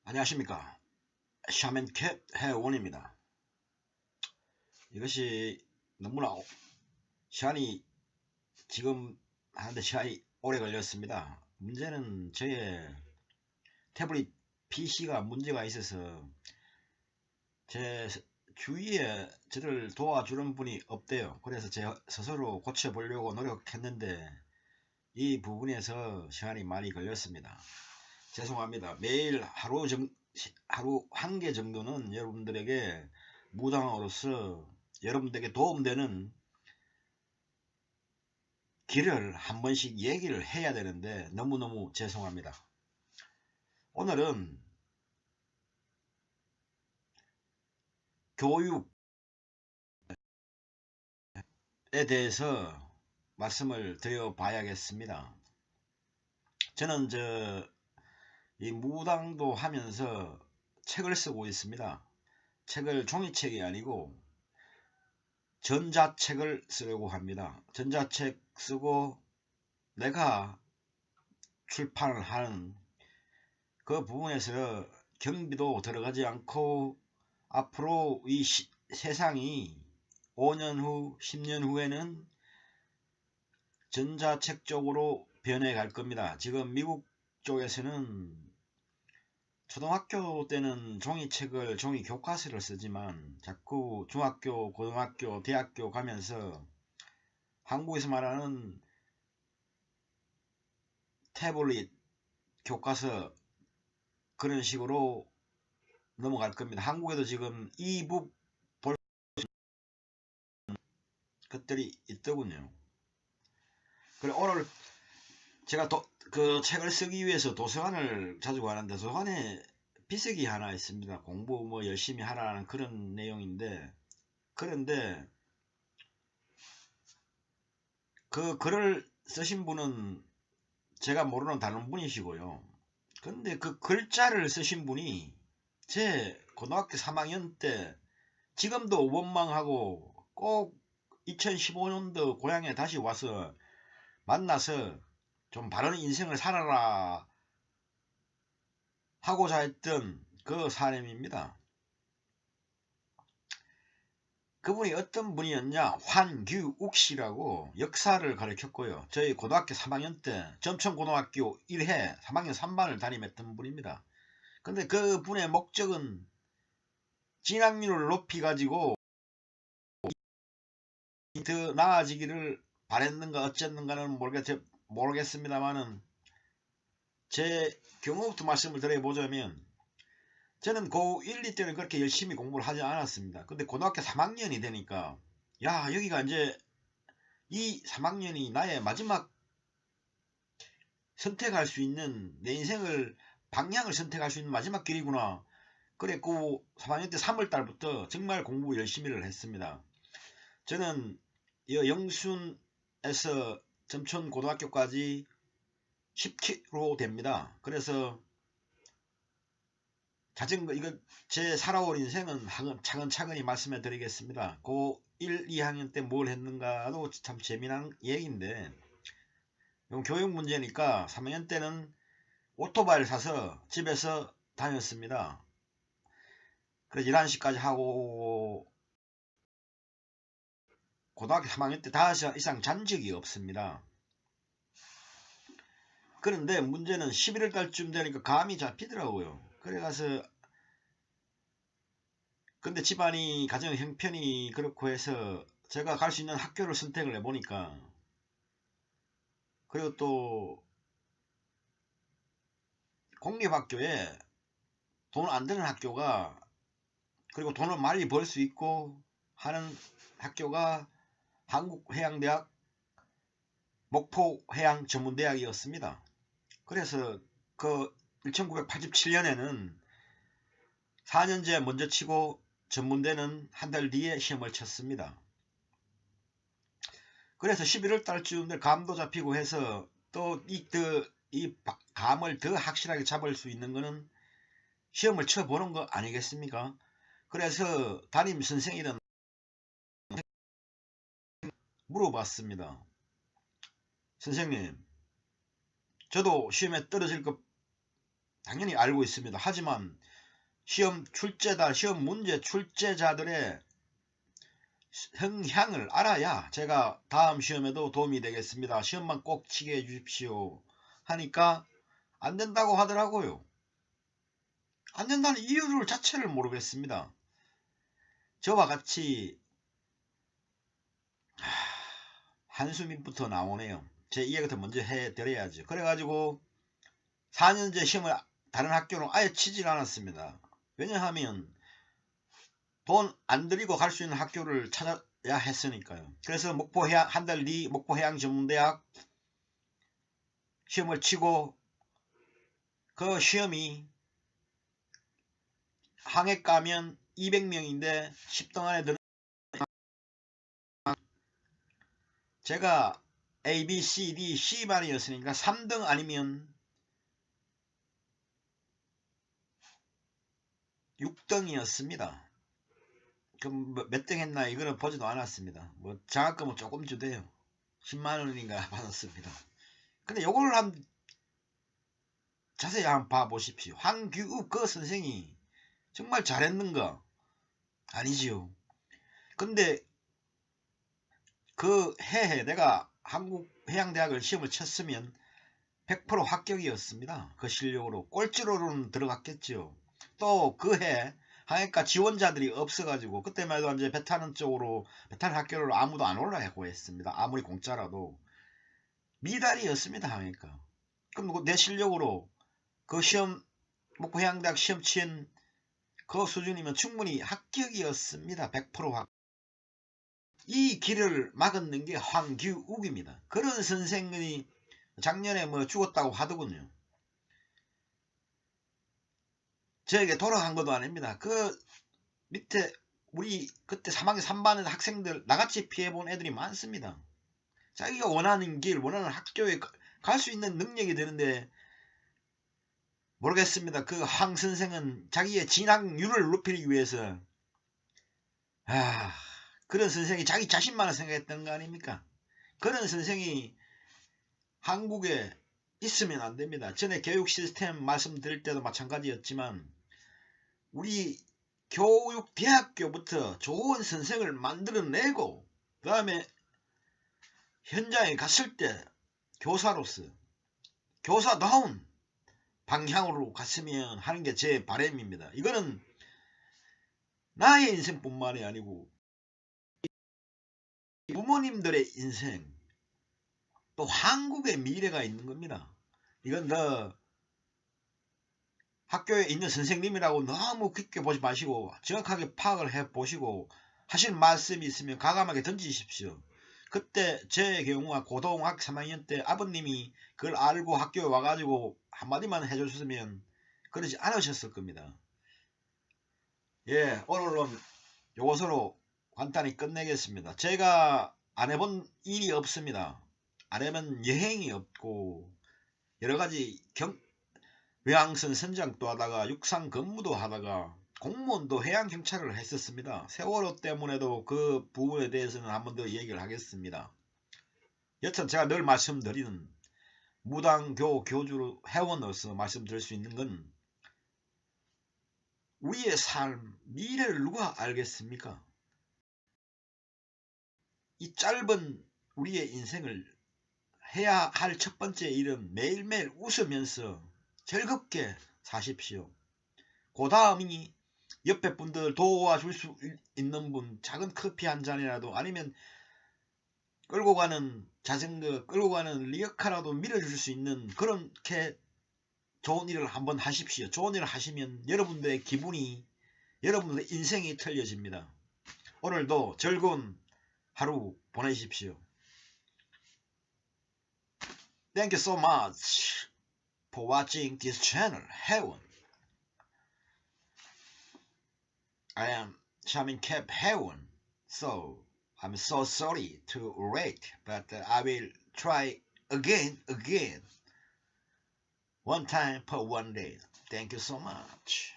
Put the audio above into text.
안녕하십니까. 샤맨캣 해원입니다. 이것이 너무나 시간이 지금 하는데 시간이 오래 걸렸습니다. 문제는 저의 태블릿 PC가 문제가 있어서 제 주위에 저를 도와주는 분이 없대요. 그래서 제 스스로 고쳐보려고 노력했는데 이 부분에서 시간이 많이 걸렸습니다. 죄송합니다. 매일 하루 한 개 정도는 여러분들에게 무당으로서 여러분들에게 도움되는 길을 한 번씩 얘기를 해야 되는데 너무너무 죄송합니다. 오늘은 교육에 대해서 말씀을 드려 봐야겠습니다. 저는 이 무당도 하면서 책을 쓰고 있습니다. 책을 종이책이 아니고 전자책을 쓰려고 합니다. 전자책 쓰고 내가 출판을 하는 그 부분에서 경비도 들어가지 않고 앞으로 이 세상이 5년 후 10년 후에는 전자책 쪽으로 변해 갈 겁니다. 지금 미국 쪽에서는 초등학교 때는 종이책을 종이 교과서를 쓰지만 자꾸 중학교 고등학교 대학교 가면서 한국에서 말하는 태블릿 교과서 그런 식으로 넘어갈 겁니다. 한국에도 지금 이북 볼 것들이 있더군요. 그래 오늘 제가 그 책을 쓰기 위해서 도서관을 자주 가는데 도서관에 비석이 하나 있습니다. 공부 뭐 열심히 하라는 그런 내용인데 그런데 그 글을 쓰신 분은 제가 모르는 다른 분이시고요. 근데 그 글자를 쓰신 분이 제 고등학교 3학년 때 지금도 원망하고 꼭 2015년도 고향에 다시 와서 만나서 좀 바른 인생을 살아라 하고자 했던 그 사람입니다. 그분이 어떤 분이었냐, 환규욱씨라고 역사를 가르쳤고요. 저희 고등학교 3학년 때 점천고등학교 1회 3학년 3반을 담임했던 분입니다. 근데 그 분의 목적은 진학률을 높이 가지고 더 나아지기를 바랬는가 어쨌는가는 모르겠습니다만은 제 경우부터 말씀을 드려보자면 저는 고1, 2때는 그렇게 열심히 공부를 하지 않았습니다. 근데 고등학교 3학년이 되니까 야 여기가 이제 이 3학년이 나의 마지막 선택할 수 있는 내 인생을 방향을 선택할 수 있는 마지막 길이구나. 그랬고 3학년 때 3월달부터 정말 공부 열심히를 했습니다. 저는 영순에서 점촌고등학교까지 10km 됩니다. 그래서 자전거 이거 제 살아온 인생은 차근차근히 말씀해 드리겠습니다. 고 1, 2학년 때 뭘 했는가도 참 재미난 얘기인데 이건 교육 문제니까 3학년 때는 오토바이를 사서 집에서 다녔습니다. 그래서 11시까지 하고 고등학교 3학년 때 5시간 이상 잔 적이 없습니다. 그런데 문제는 11월 달쯤 되니까 감이 잡히더라고요. 그래 가서 근데 집안이 가정 형편이 그렇고 해서 제가 갈 수 있는 학교를 선택을 해보니까 그리고 또 공립학교에 돈 안 드는 학교가 그리고 돈을 많이 벌 수 있고 하는 학교가 한국해양대학 목포해양전문대학이었습니다. 그래서 그 1987년에는 4년제 먼저 치고 전문대는 한 달 뒤에 시험을 쳤습니다. 그래서 11월 달쯤 감도 잡히고 해서 또 이 감을 더 확실하게 잡을 수 있는 거는 시험을 쳐보는 거 아니겠습니까? 그래서 담임 선생이든 물어봤습니다. 선생님, 저도 시험에 떨어질 것 당연히 알고 있습니다. 하지만 시험 문제 출제자들의 성향을 알아야 제가 다음 시험에도 도움이 되겠습니다. 시험만 꼭 치게 해주십시오 하니까 안 된다고 하더라고요. 안 된다는 이유를 자체를 모르겠습니다. 저와 같이 한숨이부터 나오네요. 제 이야기부터 먼저 해드려야죠. 그래가지고 4년제 시험을 다른 학교는 아예 치질 않았습니다. 왜냐하면 돈 안 들이고 갈 수 있는 학교를 찾아야 했으니까요. 그래서 한 달 뒤 목포해양전문대학 시험을 치고 그 시험이 항해 가면 200명인데 10등 안에 드는 제가 A, B, C, D, C반이었으니까 3등 아니면 6등이었습니다. 그럼 몇 등 했나 이거는 보지도 않았습니다. 뭐 장학금은 조금 주대요. 10만원인가 받았습니다. 근데 요걸 자세히 한번 봐보십시오. 황규욱 그 선생이 정말 잘했는가? 아니지요. 근데 그 해에 내가 한국해양대학을 시험을 쳤으면 100% 합격이었습니다. 그 실력으로 꼴찌로는 들어갔겠죠. 또 그 해 항해과 지원자들이 없어가지고 그때만 해도 이제 배 타는 학교로 아무도 안 올라가고 했습니다. 아무리 공짜라도 미달이었습니다. 항해과. 그럼 내 실력으로 그 시험 목포해양대학 시험 친 그 수준이면 충분히 합격이었습니다. 100% 합격. 이 길을 막았는 게 황규욱입니다. 그런 선생님이 작년에 뭐 죽었다고 하더군요. 저에게 돌아간 것도 아닙니다. 그 밑에 우리 그때 3학년 3반의 학생들 나같이 피해본 애들이 많습니다. 자기가 원하는 길 원하는 학교에 갈 수 있는 능력이 되는데 모르겠습니다. 그 황 선생은 자기의 진학률을 높이기 위해서 그런 선생이 자기 자신만을 생각했던 거 아닙니까? 그런 선생이 한국에 있으면 안 됩니다. 전에 교육 시스템 말씀드릴 때도 마찬가지였지만 우리 교육 대학교부터 좋은 선생을 만들어내고 그 다음에 현장에 갔을 때 교사로서 교사다운 방향으로 갔으면 하는 게 제 바람입니다. 이거는 나의 인생뿐만이 아니고 부모님들의 인생 또 한국의 미래가 있는 겁니다. 이건 학교에 있는 선생님이라고 너무 깊게 보지 마시고 정확하게 파악을 해보시고 하실 말씀이 있으면 과감하게 던지십시오. 그때 제 경우가 고등학교 3학년 때 아버님이 그걸 알고 학교에 와가지고 한마디만 해주셨으면 그러지 않으셨을 겁니다. 예, 오늘은 요것으로 간단히 끝내겠습니다. 제가 안 해본 일이 없습니다. 안 해본 여행이 없고 여러가지 외항선 선장도 하다가 육상 근무도 하다가 공무원도 해양경찰을 했었습니다. 세월호 때문에도 그 부분에 대해서는 한 번 더 얘기를 하겠습니다. 여튼 제가 늘 말씀드리는 무당교 교주로 회원으로서 말씀드릴 수 있는 건 우리의 삶, 미래를 누가 알겠습니까? 이 짧은 우리의 인생을 해야 할 첫 번째 일은 매일매일 웃으면서 즐겁게 사십시오. 그 다음이 옆에 분들 도와줄 수 있는 분 작은 커피 한 잔이라도 아니면 끌고 가는 자전거 끌고 가는 리어카라도 밀어줄 수 있는 그렇게 좋은 일을 한번 하십시오. 좋은 일을 하시면 여러분들의 기분이 여러분들의 인생이 틀려집니다. 오늘도 즐거운 하루 보내십시오. Thank you so much for watching this channel, Heaven. I am Shaman Cap Heaven, so I'm so sorry to wait, but I will try again, one time per one day. Thank you so much.